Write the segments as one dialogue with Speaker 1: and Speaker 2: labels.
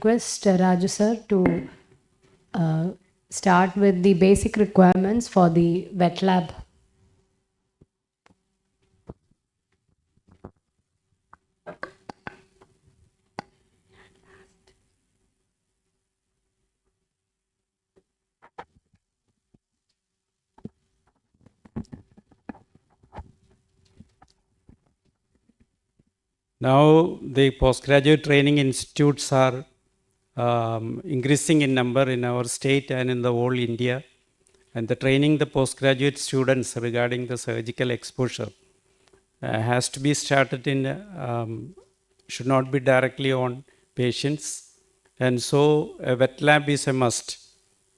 Speaker 1: request Raju sir to start with the basic requirements for the wet lab.
Speaker 2: Now the postgraduate training institutes are increasing in number in our state and in the whole India. And the training the postgraduate students regarding the surgical exposure has to be started in, should not be directly on patients. And so a wet lab is a must.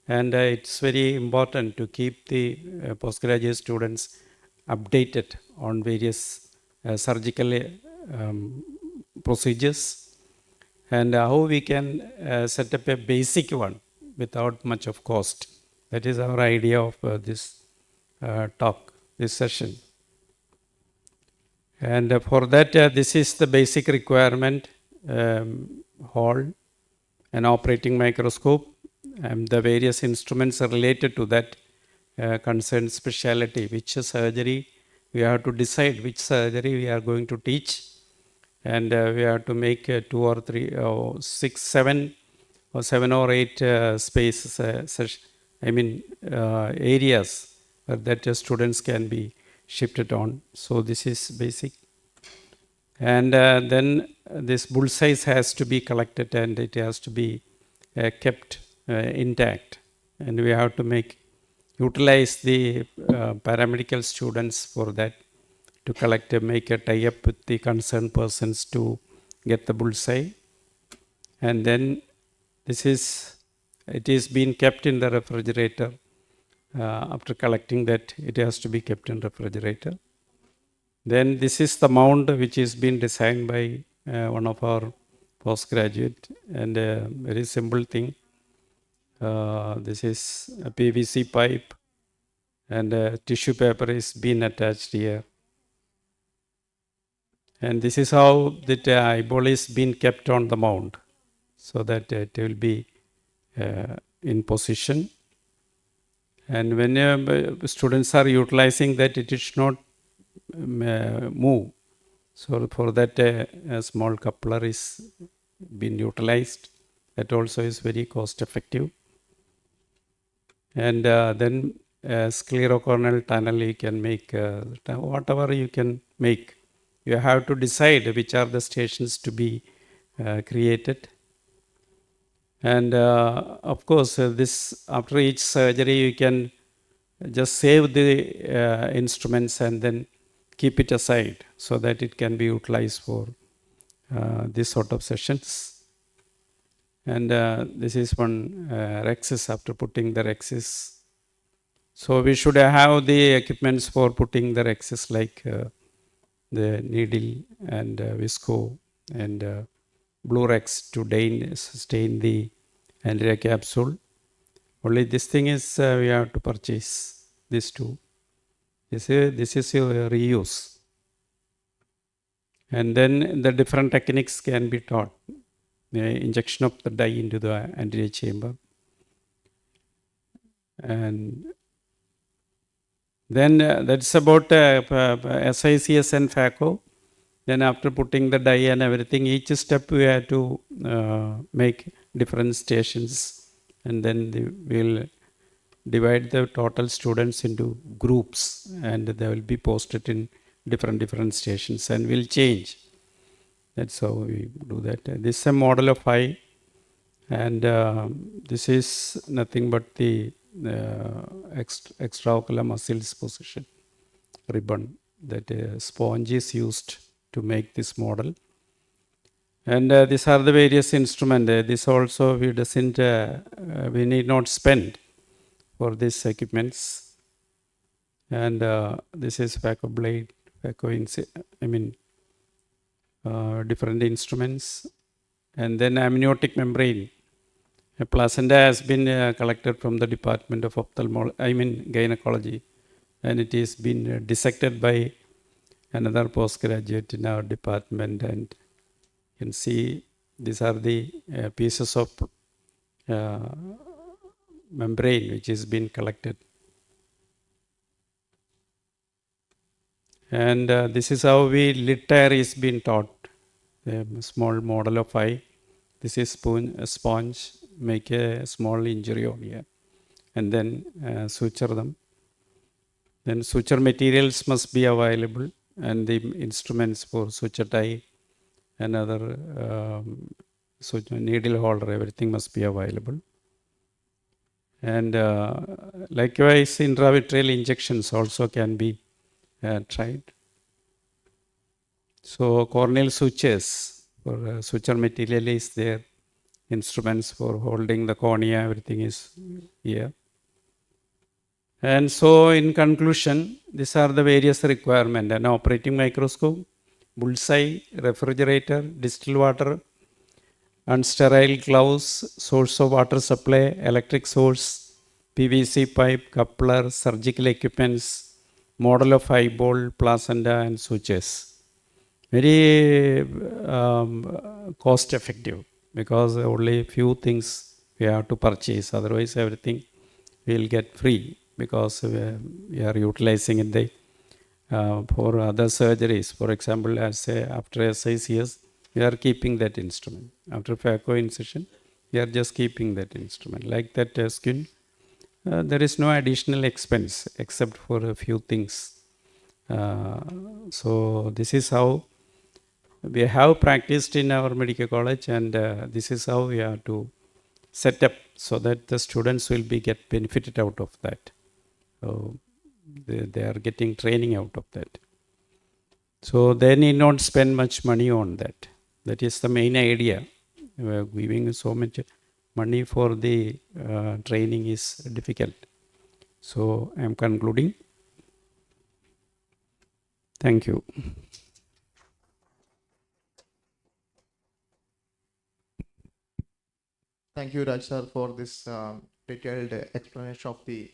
Speaker 2: And it's very important to keep the postgraduate students updated on various surgical procedures, and how we can set up a basic one without much of cost. That is our idea of this talk, this session. And for that, this is the basic requirement: hall, an operating microscope, and the various instruments are related to that concerned specialty, which surgery we have to decide which surgery we are going to teach, and we have to make 2 or 3 or 6, 7 or 7 or 8 spaces, areas where that students can be shifted on. So this is basic. And then this bull size has to be collected and it has to be kept intact. And we have to utilize the paramedical students for that, to collect, make a tie-up with the concerned persons to get the bullseye. And then it is being kept in the refrigerator. After collecting that, it has to be kept in refrigerator. Then this is the mount which is being designed by one of our postgraduate, and a very simple thing. This is a PVC pipe, and tissue paper is being attached here. And this is how the eyeball is being kept on the mount, so that it will be in position. And when students are utilizing that, it should not move. So for that, a small coupler is being utilized. That also is very cost effective. And then sclerocorneal tunnel you can make, whatever you can make. You have to decide which are the stations to be created. And of course, this after each surgery, you can just save the instruments and then keep it aside so that it can be utilized for this sort of sessions. And this is one rexis after putting the rexis. So we should have the equipments for putting the rexis, like the needle and visco and blue rex to stain the anterior capsule. Only this thing is we have to purchase these two. This is your reuse. And then the different techniques can be taught. The injection of the dye into the anterior chamber. And then that's about SICS and FACO. Then after putting the dye and everything, each step we have to make different stations. And then we'll divide the total students into groups, and they will be posted in different stations, and we'll change. That's how we do that. This is a model of eye, and this is nothing but the extraocular muscles position ribbon that sponge is used to make this model. And these are the various instruments. This also we need not spend for these equipments. And this is phaco blade, different instruments. And then amniotic membrane. A placenta has been collected from the Department of Gynecology, and it is been dissected by another postgraduate in our department, and you can see These are the pieces of membrane which is been collected. And this is how lid tear is being taught. A small model of eye. This is a sponge, make a small injury on here, and then suture them. Then suture materials must be available, and the instruments for suture tie and other needle holder, everything must be available. And likewise, intravitreal injections also can be tried. So corneal sutures for suture material is there. Instruments for holding the cornea, everything is here. And so in conclusion, these are the various requirements: an operating microscope, bullseye, refrigerator, distilled water, unsterile gloves, source of water supply, electric source, PVC pipe, coupler, surgical equipments, model of eyeball, placenta, and sutures. Very cost effective, because only few things we have to purchase, otherwise everything we will get free, because we are utilizing it for other surgeries. For example, after SICS, we are keeping that instrument. After phaco incision, we are just keeping that instrument. Like that skin, there is no additional expense except for a few things. So this is how we have practiced in our medical college, and this is how we have to set up so that the students will get benefited out of that. So they are getting training out of that. So they need not spend much money on that. That is the main idea. Giving so much money for the training is difficult. So I am concluding. Thank you.
Speaker 3: Thank you, Raj sir, for this detailed explanation of the